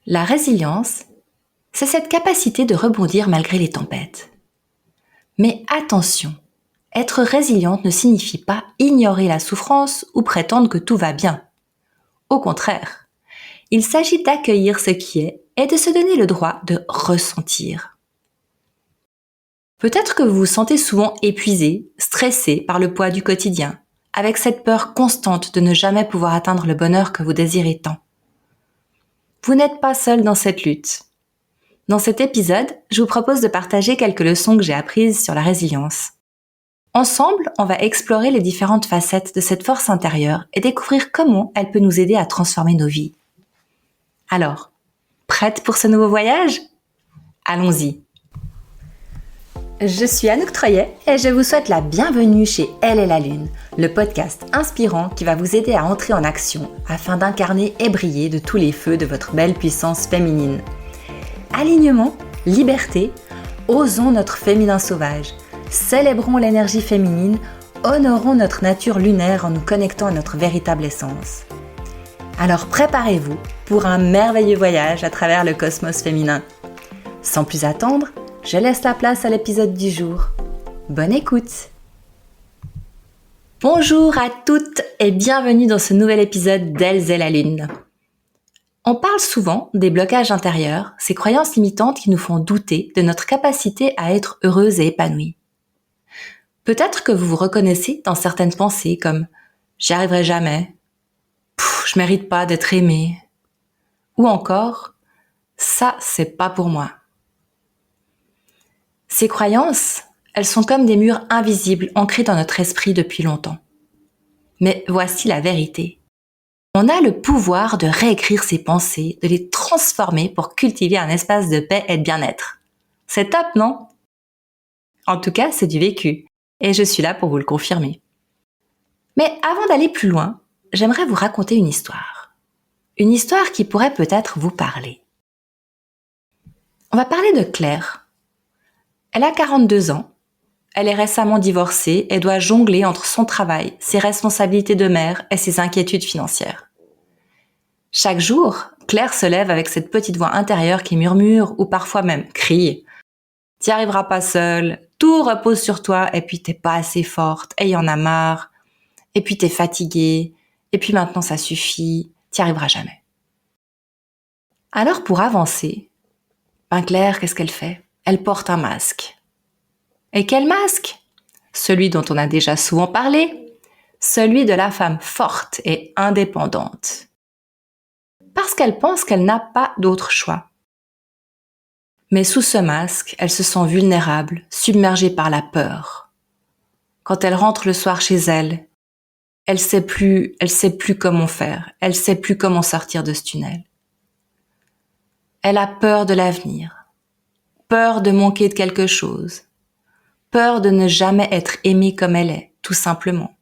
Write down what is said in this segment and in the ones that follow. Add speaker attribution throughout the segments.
Speaker 1: La résilience, c'est cette capacité de rebondir malgré les tempêtes. Mais attention, être résiliente ne signifie pas ignorer la souffrance ou prétendre que tout va bien. Au contraire, il s'agit d'accueillir ce qui est et de se donner le droit de ressentir. Peut-être que vous vous sentez souvent épuisé, stressé par le poids du quotidien, avec cette peur constante de ne jamais pouvoir atteindre le bonheur que vous désirez tant. Vous n'êtes pas seul dans cette lutte. Dans cet épisode, je vous propose de partager quelques leçons que j'ai apprises sur la résilience. Ensemble, on va explorer les différentes facettes de cette force intérieure et découvrir comment elle peut nous aider à transformer nos vies. Alors, prête pour ce nouveau voyage ? Allons-y. Je suis Anouk Troyet et je vous souhaite la bienvenue chez Elle et la Lune, le podcast inspirant qui va vous aider à entrer en action afin d'incarner et briller de tous les feux de votre belle puissance féminine. Alignement, liberté, osons notre féminin sauvage, célébrons l'énergie féminine, honorons notre nature lunaire en nous connectant à notre véritable essence. Alors préparez-vous pour un merveilleux voyage à travers le cosmos féminin. Sans plus attendre, je laisse la place à l'épisode du jour. Bonne écoute! Bonjour à toutes et bienvenue dans ce nouvel épisode d'Elles et la Lune. On parle souvent des blocages intérieurs, ces croyances limitantes qui nous font douter de notre capacité à être heureuse et épanouie. Peut-être que vous vous reconnaissez dans certaines pensées comme « j'y arriverai jamais »,« je mérite pas d'être aimée » ou encore « ça c'est pas pour moi ». Ces croyances, elles sont comme des murs invisibles ancrés dans notre esprit depuis longtemps. Mais voici la vérité. On a le pouvoir de réécrire ces pensées, de les transformer pour cultiver un espace de paix et de bien-être. C'est top, non ? En tout cas, c'est du vécu, et je suis là pour vous le confirmer. Mais avant d'aller plus loin, j'aimerais vous raconter une histoire. Une histoire qui pourrait peut-être vous parler. On va parler de Claire. Elle a 42 ans. Elle est récemment divorcée et doit jongler entre son travail, ses responsabilités de mère et ses inquiétudes financières. Chaque jour, Claire se lève avec cette petite voix intérieure qui murmure ou parfois même crie. « T'y arriveras pas seule, tout repose sur toi et puis t'es pas assez forte et y en a marre, et puis t'es fatiguée, et puis maintenant ça suffit, t'y arriveras jamais. » Alors pour avancer, Claire, qu'est-ce qu'elle fait ? Elle porte un masque. Et quel masque ? Celui dont on a déjà souvent parlé, celui de la femme forte et indépendante. Parce qu'elle pense qu'elle n'a pas d'autre choix. Mais sous ce masque, elle se sent vulnérable, submergée par la peur. Quand elle rentre le soir chez elle, elle sait plus comment faire, elle sait plus comment sortir de ce tunnel. Elle a peur de l'avenir, peur de manquer de quelque chose, peur de ne jamais être aimée comme elle est, tout simplement.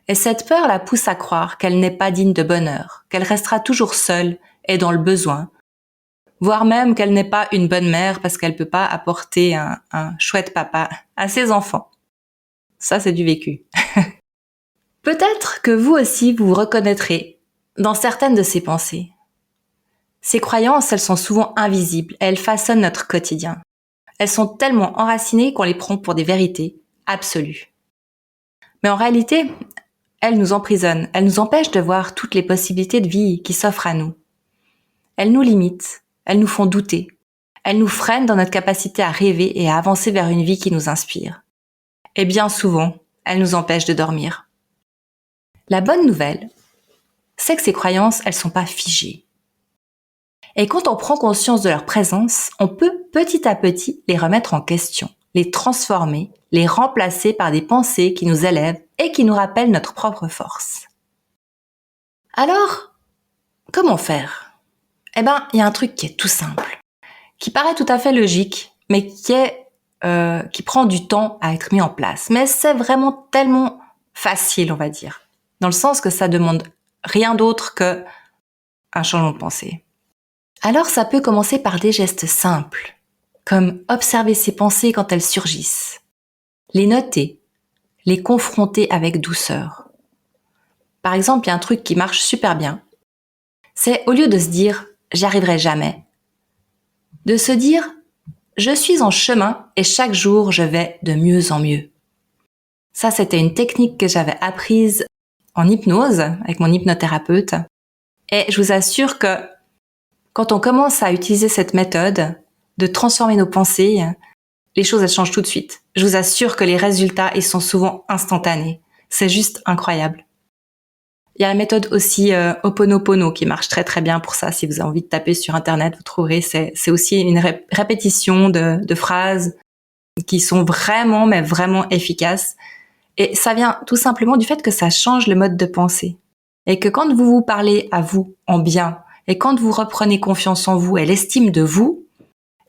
Speaker 1: Et cette peur la pousse à croire qu'elle n'est pas digne de bonheur, qu'elle restera toujours seule et dans le besoin, voire même qu'elle n'est pas une bonne mère parce qu'elle peut pas apporter un chouette papa à ses enfants. Ça, c'est du vécu. Peut-être que vous aussi, vous vous reconnaîtrez dans certaines de ces pensées. Ces croyances, elles sont souvent invisibles et elles façonnent notre quotidien. Elles sont tellement enracinées qu'on les prend pour des vérités absolues. Mais en réalité, elles nous emprisonnent, elles nous empêchent de voir toutes les possibilités de vie qui s'offrent à nous. Elles nous limitent, elles nous font douter, elles nous freinent dans notre capacité à rêver et à avancer vers une vie qui nous inspire. Et bien souvent, elles nous empêchent de dormir. La bonne nouvelle, c'est que ces croyances, elles sont pas figées. Et quand on prend conscience de leur présence, on peut petit à petit les remettre en question, les transformer, les remplacer par des pensées qui nous élèvent et qui nous rappellent notre propre force. Alors, comment faire ? Il y a un truc qui est tout simple, qui paraît tout à fait logique, mais qui prend du temps à être mis en place. Mais c'est vraiment tellement facile, on va dire, dans le sens que ça demande rien d'autre qu'un changement de pensée. Alors ça peut commencer par des gestes simples, comme observer ses pensées quand elles surgissent, les noter, les confronter avec douceur. Par exemple, il y a un truc qui marche super bien, c'est au lieu de se dire j'y arriverai jamais. De se dire, je suis en chemin et chaque jour je vais de mieux en mieux. Ça, c'était une technique que j'avais apprise en hypnose avec mon hypnothérapeute. Et je vous assure que quand on commence à utiliser cette méthode de transformer nos pensées, les choses elles changent tout de suite. Je vous assure que les résultats ils sont souvent instantanés. C'est juste incroyable. Il y a la méthode aussi Ho'oponopono qui marche très très bien pour ça. Si vous avez envie de taper sur internet, vous trouverez. C'est aussi une répétition de phrases qui sont vraiment mais vraiment efficaces. Et ça vient tout simplement du fait que ça change le mode de pensée. Et que quand vous vous parlez à vous en bien, et quand vous reprenez confiance en vous et l'estime de vous,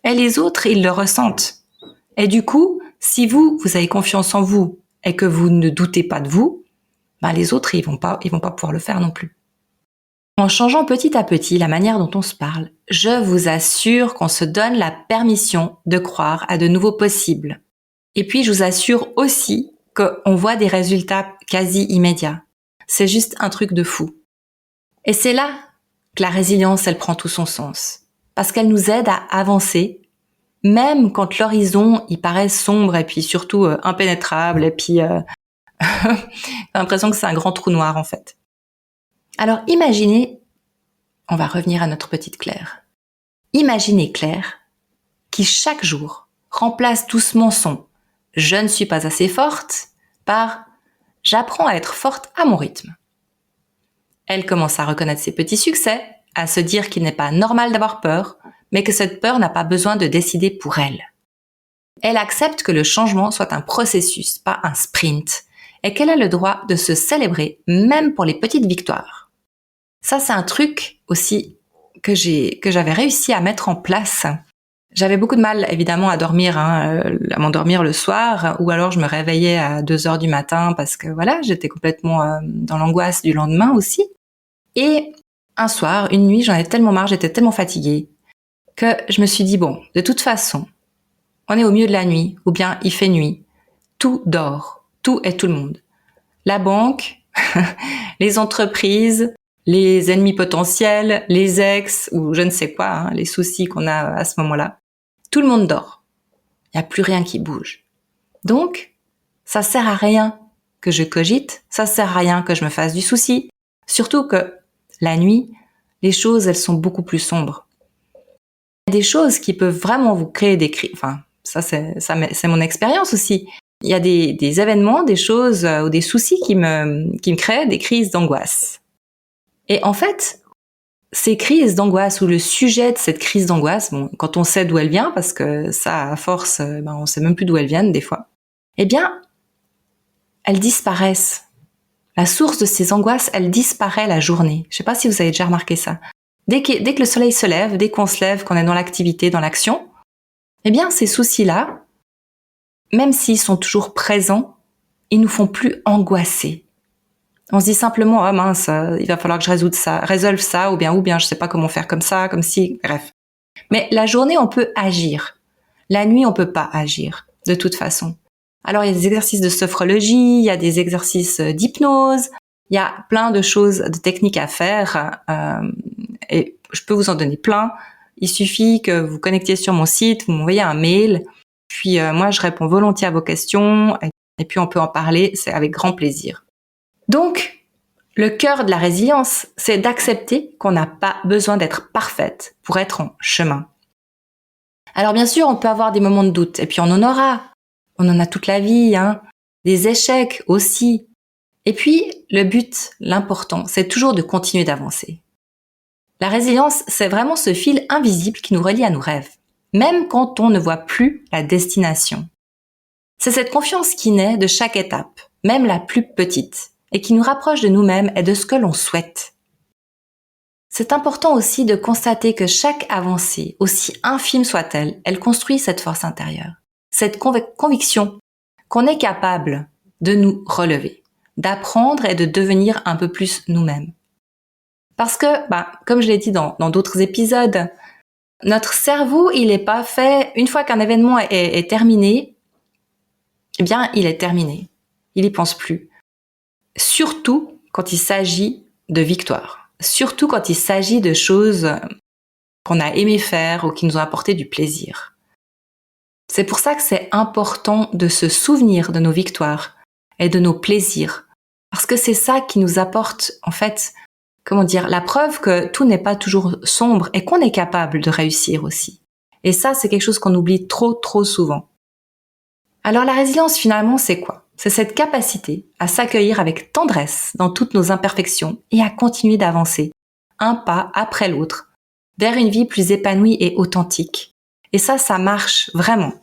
Speaker 1: et les autres, ils le ressentent. Et du coup, si vous avez confiance en vous et que vous ne doutez pas de vous, ben les autres, ils vont pas pouvoir le faire non plus. En changeant petit à petit la manière dont on se parle, je vous assure qu'on se donne la permission de croire à de nouveaux possibles. Et puis, je vous assure aussi qu'on voit des résultats quasi immédiats. C'est juste un truc de fou. Et c'est là que la résilience, elle prend tout son sens. Parce qu'elle nous aide à avancer, même quand l'horizon, il paraît sombre et puis surtout impénétrable et puis j'ai l'impression que c'est un grand trou noir en fait. Alors imaginez, on va revenir à notre petite Claire. Imaginez Claire qui chaque jour remplace doucement son « je ne suis pas assez forte » par « j'apprends à être forte à mon rythme ». Elle commence à reconnaître ses petits succès, à se dire qu'il n'est pas normal d'avoir peur, mais que cette peur n'a pas besoin de décider pour elle. Elle accepte que le changement soit un processus, pas un sprint, et qu'elle a le droit de se célébrer même pour les petites victoires. Ça, c'est un truc aussi que j'avais réussi à mettre en place. J'avais beaucoup de mal, évidemment, à dormir, à m'endormir le soir, ou alors je me réveillais à 2h du matin parce que voilà, j'étais complètement dans l'angoisse du lendemain aussi. Et un soir, une nuit, j'en avais tellement marre, j'étais tellement fatiguée, que je me suis dit, bon, de toute façon, on est au milieu de la nuit, ou bien il fait nuit, tout dort, tout et tout le monde. La banque, les entreprises, les ennemis potentiels, les ex, ou je ne sais quoi, les soucis qu'on a à ce moment-là. Tout le monde dort. Il n'y a plus rien qui bouge. Donc, ça sert à rien que je cogite, ça sert à rien que je me fasse du souci. Surtout que la nuit, les choses, elles sont beaucoup plus sombres. Il y a des choses qui peuvent vraiment vous créer des crises. Enfin, c'est mon expérience aussi. Il y a des événements, des choses ou des soucis qui me créent des crises d'angoisse. Et en fait, ces crises d'angoisse ou le sujet de cette crise d'angoisse, bon, quand on sait d'où elle vient, parce que ça, à force, on sait même plus d'où elles viennent des fois, eh bien, elles disparaissent. La source de ces angoisses, elle disparaît la journée. Je sais pas si vous avez déjà remarqué ça. Dès que le soleil se lève, dès qu'on se lève, qu'on est dans l'activité, dans l'action, eh bien, ces soucis-là, même s'ils sont toujours présents, ils nous font plus angoisser. On se dit simplement, ah mince, il va falloir que je résolve ça, ou bien je sais pas comment faire comme ça, comme si, bref. Mais la journée, on peut agir. La nuit, on peut pas agir, de toute façon. Alors, il y a des exercices de sophrologie, il y a des exercices d'hypnose, il y a plein de choses, de techniques à faire, et je peux vous en donner plein. Il suffit que vous connectiez sur mon site, vous m'envoyez un mail, puis moi, je réponds volontiers à vos questions, et puis on peut en parler, c'est avec grand plaisir. Donc, le cœur de la résilience, c'est d'accepter qu'on n'a pas besoin d'être parfaite pour être en chemin. Alors bien sûr, on peut avoir des moments de doute, et puis on en aura. On en a toute la vie, des échecs aussi. Et puis, le but, l'important, c'est toujours de continuer d'avancer. La résilience, c'est vraiment ce fil invisible qui nous relie à nos rêves, même quand on ne voit plus la destination. C'est cette confiance qui naît de chaque étape, même la plus petite, et qui nous rapproche de nous-mêmes et de ce que l'on souhaite. C'est important aussi de constater que chaque avancée, aussi infime soit-elle, elle construit cette force intérieure, cette conviction qu'on est capable de nous relever, d'apprendre et de devenir un peu plus nous-mêmes. Parce que, comme je l'ai dit dans d'autres épisodes, notre cerveau, il n'est pas fait, une fois qu'un événement est terminé, eh bien, il est terminé. Il n'y pense plus. Surtout quand il s'agit de victoire. Surtout quand il s'agit de choses qu'on a aimé faire ou qui nous ont apporté du plaisir. C'est pour ça que c'est important de se souvenir de nos victoires et de nos plaisirs, parce que c'est ça qui nous apporte, en fait, la preuve que tout n'est pas toujours sombre et qu'on est capable de réussir aussi. Et ça, c'est quelque chose qu'on oublie trop souvent. Alors la résilience, finalement, c'est quoi? C'est cette capacité à s'accueillir avec tendresse dans toutes nos imperfections et à continuer d'avancer, un pas après l'autre, vers une vie plus épanouie et authentique. Et ça marche vraiment.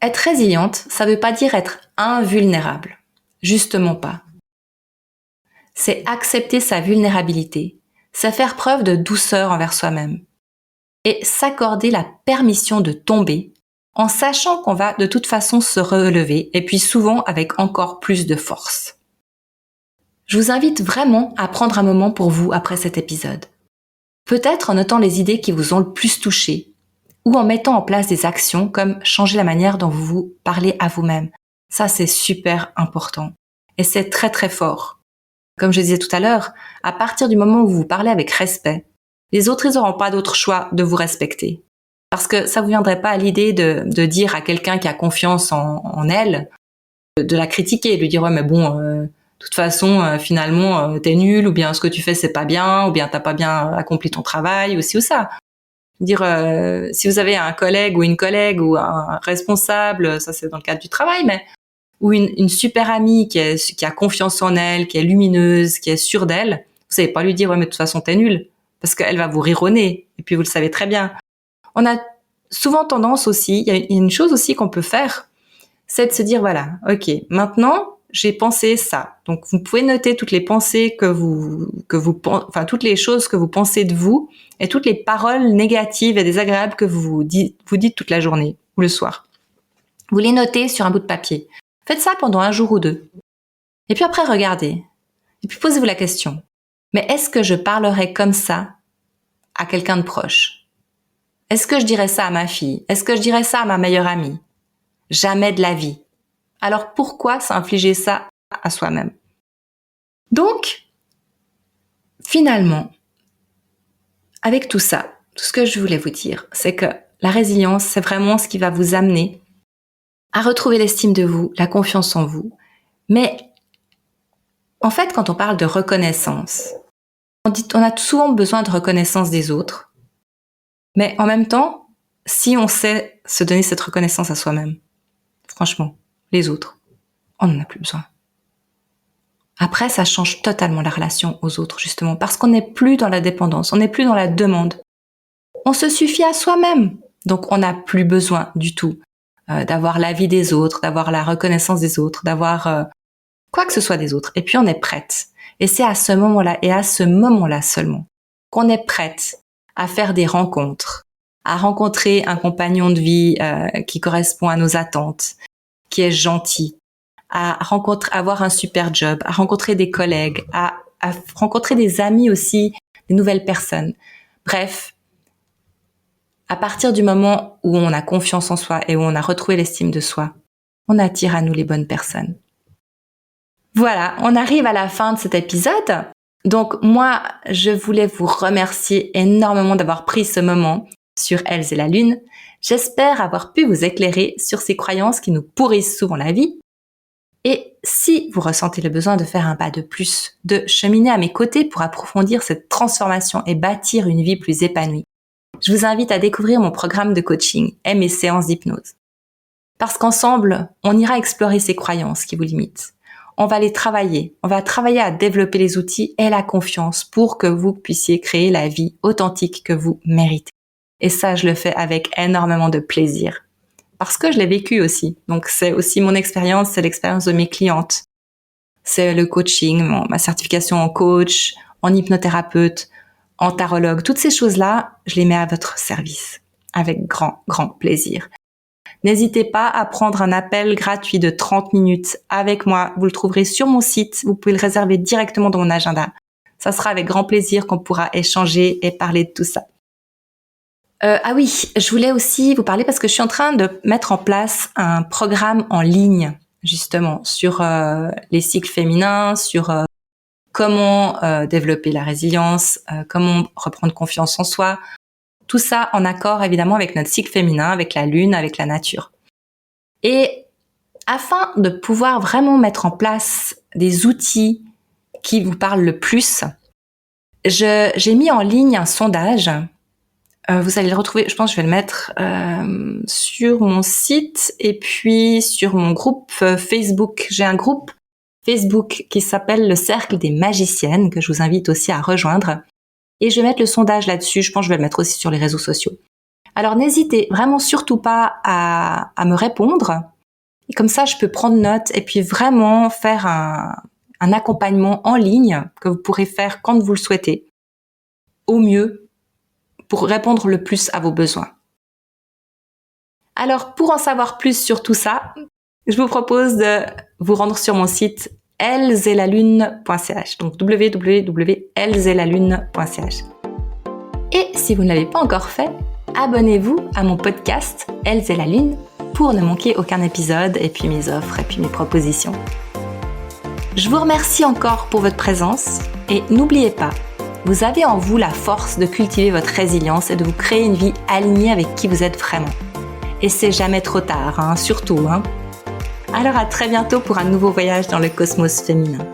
Speaker 1: Être résiliente, ça veut pas dire être invulnérable. Justement pas. C'est accepter sa vulnérabilité, c'est faire preuve de douceur envers soi-même et s'accorder la permission de tomber en sachant qu'on va de toute façon se relever et puis souvent avec encore plus de force. Je vous invite vraiment à prendre un moment pour vous après cet épisode. Peut-être en notant les idées qui vous ont le plus touché ou en mettant en place des actions comme changer la manière dont vous vous parlez à vous-même. Ça, c'est super important et c'est très fort. Comme je disais tout à l'heure, à partir du moment où vous parlez avec respect, les autres, ils n'auront pas d'autre choix de vous respecter. Parce que ça vous viendrait pas à l'idée de dire à quelqu'un qui a confiance en elle, de la critiquer, de lui dire ouais mais bon, de toute façon finalement t'es nul, ou bien ce que tu fais c'est pas bien, ou bien t'as pas bien accompli ton travail, ou ci ou ça. Dire si vous avez un collègue ou une collègue ou un responsable, ça c'est dans le cadre du travail, mais ou une super amie qui a confiance en elle, qui est lumineuse, qui est sûre d'elle, vous savez pas lui dire ouais mais de toute façon t'es nul, parce qu'elle va vous rire au nez, et puis vous le savez très bien. On a souvent tendance aussi, il y a une chose aussi qu'on peut faire, c'est de se dire voilà, ok, maintenant j'ai pensé ça. Donc vous pouvez noter toutes les pensées enfin toutes les choses que vous pensez de vous et toutes les paroles négatives et désagréables que vous dites toute la journée ou le soir. Vous les notez sur un bout de papier. Faites ça pendant un jour ou deux. Et puis après, regardez. Et puis posez-vous la question. Mais est-ce que je parlerais comme ça à quelqu'un de proche? Est-ce que je dirais ça à ma fille? Est-ce que je dirais ça à ma meilleure amie? Jamais de la vie. Alors pourquoi s'infliger ça à soi-même? Donc, finalement, avec tout ça, tout ce que je voulais vous dire, c'est que la résilience, c'est vraiment ce qui va vous amener à retrouver l'estime de vous, la confiance en vous. Mais en fait, quand on parle de reconnaissance, on a souvent besoin de reconnaissance des autres. Mais en même temps, si on sait se donner cette reconnaissance à soi-même, franchement, les autres, on n'en a plus besoin. Après, ça change totalement la relation aux autres, justement, parce qu'on n'est plus dans la dépendance, on n'est plus dans la demande. On se suffit à soi-même. Donc, on n'a plus besoin du tout d'avoir l'avis des autres, d'avoir la reconnaissance des autres, d'avoir quoi que ce soit des autres. Et puis, on est prête. Et c'est à ce moment-là, et à ce moment-là seulement, qu'on est prête à faire des rencontres, à rencontrer un compagnon de vie qui correspond à nos attentes, qui est gentil, à avoir un super job, à rencontrer des collègues, à rencontrer des amis aussi, des nouvelles personnes. Bref, à partir du moment où on a confiance en soi et où on a retrouvé l'estime de soi, on attire à nous les bonnes personnes. Voilà, on arrive à la fin de cet épisode. Donc moi, je voulais vous remercier énormément d'avoir pris ce moment sur Elles et la Lune. J'espère avoir pu vous éclairer sur ces croyances qui nous pourrissent souvent la vie. Et si vous ressentez le besoin de faire un pas de plus, de cheminer à mes côtés pour approfondir cette transformation et bâtir une vie plus épanouie, je vous invite à découvrir mon programme de coaching et mes séances d'hypnose. Parce qu'ensemble, on ira explorer ces croyances qui vous limitent. On va travailler à développer les outils et la confiance pour que vous puissiez créer la vie authentique que vous méritez. Et ça, je le fais avec énormément de plaisir. Parce que je l'ai vécu aussi. Donc c'est aussi mon expérience, c'est l'expérience de mes clientes. C'est le coaching, ma certification en coach, en hypnothérapeute, en tarologue. Toutes ces choses-là, je les mets à votre service. Avec grand plaisir. N'hésitez pas à prendre un appel gratuit de 30 minutes avec moi. Vous le trouverez sur mon site. Vous pouvez le réserver directement dans mon agenda. Ça sera avec grand plaisir qu'on pourra échanger et parler de tout ça. Ah oui, je voulais aussi vous parler parce que je suis en train de mettre en place un programme en ligne, justement, sur les cycles féminins, sur comment développer la résilience, comment reprendre confiance en soi. Tout ça en accord évidemment avec notre cycle féminin, avec la lune, avec la nature. Et afin de pouvoir vraiment mettre en place des outils qui vous parlent le plus, j'ai mis en ligne un sondage. Vous allez le retrouver, je pense que je vais le mettre sur mon site et puis sur mon groupe Facebook. J'ai un groupe Facebook qui s'appelle le Cercle des Magiciennes, que je vous invite aussi à rejoindre. Et je vais mettre le sondage là-dessus, je pense que je vais le mettre aussi sur les réseaux sociaux. Alors n'hésitez vraiment surtout pas à me répondre. Et comme ça, je peux prendre note et puis vraiment faire un accompagnement en ligne que vous pourrez faire quand vous le souhaitez, au mieux, pour répondre le plus à vos besoins. Alors, pour en savoir plus sur tout ça, je vous propose de vous rendre sur mon site ellesetlalune.ch, donc www.ellesetlalune.ch. Et si vous ne l'avez pas encore fait, abonnez-vous à mon podcast Elles et la Lune pour ne manquer aucun épisode et puis mes offres et puis mes propositions. Je vous remercie encore pour votre présence et n'oubliez pas, vous avez en vous la force de cultiver votre résilience et de vous créer une vie alignée avec qui vous êtes vraiment. Et c'est jamais trop tard, surtout. Alors à très bientôt pour un nouveau voyage dans le cosmos féminin.